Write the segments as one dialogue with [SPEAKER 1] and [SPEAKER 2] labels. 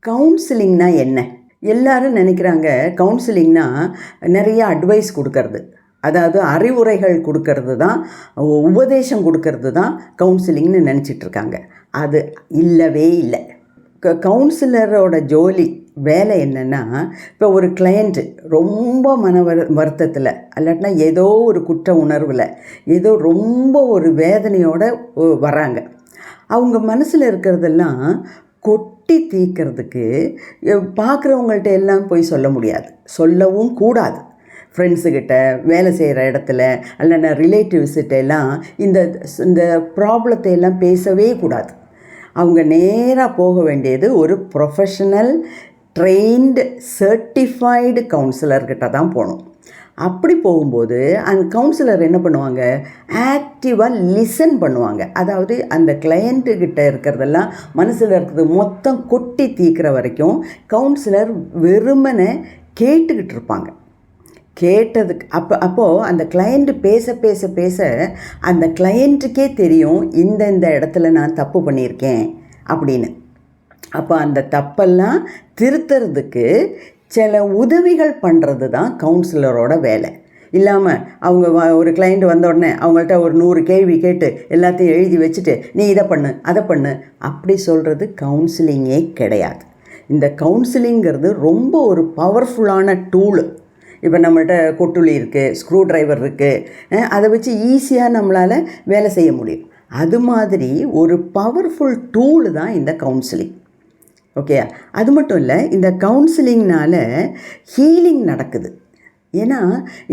[SPEAKER 1] கவுன்சிலிங்னா என்ன? எல்லாரும் நினைக்கிறாங்க கவுன்சிலிங்னா நிறைய அட்வைஸ் கொடுக்கறது, அதாவது அறிவுரைகள் கொடுக்கறது தான், உபதேசம் கொடுக்கறது தான் கவுன்சிலிங்னு நினச்சிட்ருக்காங்க. அது இல்லவே இல்லை. கவுன்சிலரோட ஜோலி வேலை என்னென்னா, இப்போ ஒரு கிளையண்ட்டு ரொம்ப வருத்தத்தில், அல்லாட்டினா ஏதோ ஒரு குற்ற உணர்வில், ஏதோ ரொம்ப ஒரு வேதனையோடு வராங்க. அவங்க மனசில் இருக்கிறதெல்லாம் கொட்டி தீர்க்கிறதுக்கு பார்க்குறவங்கள்ட்ட எல்லாம் போய் சொல்ல முடியாது, சொல்லவும் கூடாது. ஃப்ரெண்ட்ஸுக்கிட்ட, வேலை செய்கிற இடத்துல, இல்லைன்னா ரிலேட்டிவ்ஸ்கிட்ட எல்லாம் இந்த ப்ராப்ளத்தை எல்லாம் பேசவே கூடாது. அவங்க நேராக போக வேண்டியது ஒரு ப்ரொஃபஷனல் ட்ரெயின்டு சர்ட்டிஃபைடு கவுன்சிலர்கிட்ட தான் போகணும். அப்படி போகும்போது அந்த கவுன்சிலர் என்ன பண்ணுவாங்க, ஆக்டிவாக லிசன் பண்ணுவாங்க. அதாவது அந்த கிளையண்ட்டுக்கிட்ட இருக்கிறதெல்லாம் மனசில் இருக்கிறது மொத்தம் கொட்டி தீர்க்கிற வரைக்கும் கவுன்சிலர் வெறுமனை கேட்டுக்கிட்டு இருப்பாங்க. கேட்டதுக்கு அப்போது அந்த கிளையண்ட்டு பேச பேச பேச அந்த கிளையண்ட்டுக்கே தெரியும் இந்த இடத்துல நான் தப்பு பண்ணியிருக்கேன் அப்படின்னு. அப்போ அந்த தப்பெல்லாம் திருத்துறதுக்கு சில உதவிகள் பண்ணுறது தான் கவுன்சிலரோட வேலை. இல்லாமல் அவங்க ஒரு கிளைண்ட் வந்த உடனே அவங்கள்ட்ட ஒரு 100 கேள்வி கேட்டு எல்லாத்தையும் எழுதி வச்சுட்டு நீ இதை பண்ணு அதை பண்ணு அப்படி சொல்கிறது கவுன்சிலிங்கே கிடையாது. இந்த கவுன்சிலிங்கிறது ரொம்ப ஒரு பவர்ஃபுல்லான டூலு. இப்போ நம்மள்கிட்ட கொட்டுளி இருக்குது, ஸ்க்ரூ ட்ரைவர் இருக்குது, அதை வச்சு ஈஸியாக நம்மளால் வேலை செய்ய முடியும். அது மாதிரி ஒரு பவர்ஃபுல் டூலு தான் இந்த கவுன்சிலிங். ஓகே, அது மட்டும் இல்லை, இந்த கவுன்சிலிங்னால் ஹீலிங் நடக்குது. ஏன்னா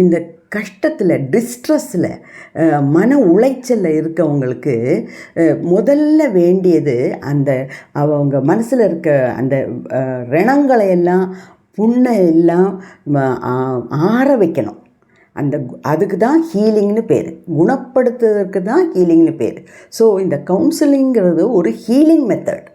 [SPEAKER 1] இந்த கஷ்டத்தில், டிஸ்ட்ரெஸ்ஸில், மன உளைச்சலில் இருக்கவங்களுக்கு முதல்ல வேண்டியது அந்த அவங்க மனசில் இருக்க அந்த ரணங்களையெல்லாம், புண்ணை எல்லாம் ஆற வைக்கணும். அதுக்கு தான் ஹீலிங்னு பேர், குணப்படுத்துறதுக்கு தான் ஹீலிங்னு பேர். ஸோ இந்த கவுன்சிலிங்கிறது ஒரு ஹீலிங் மெத்தட்.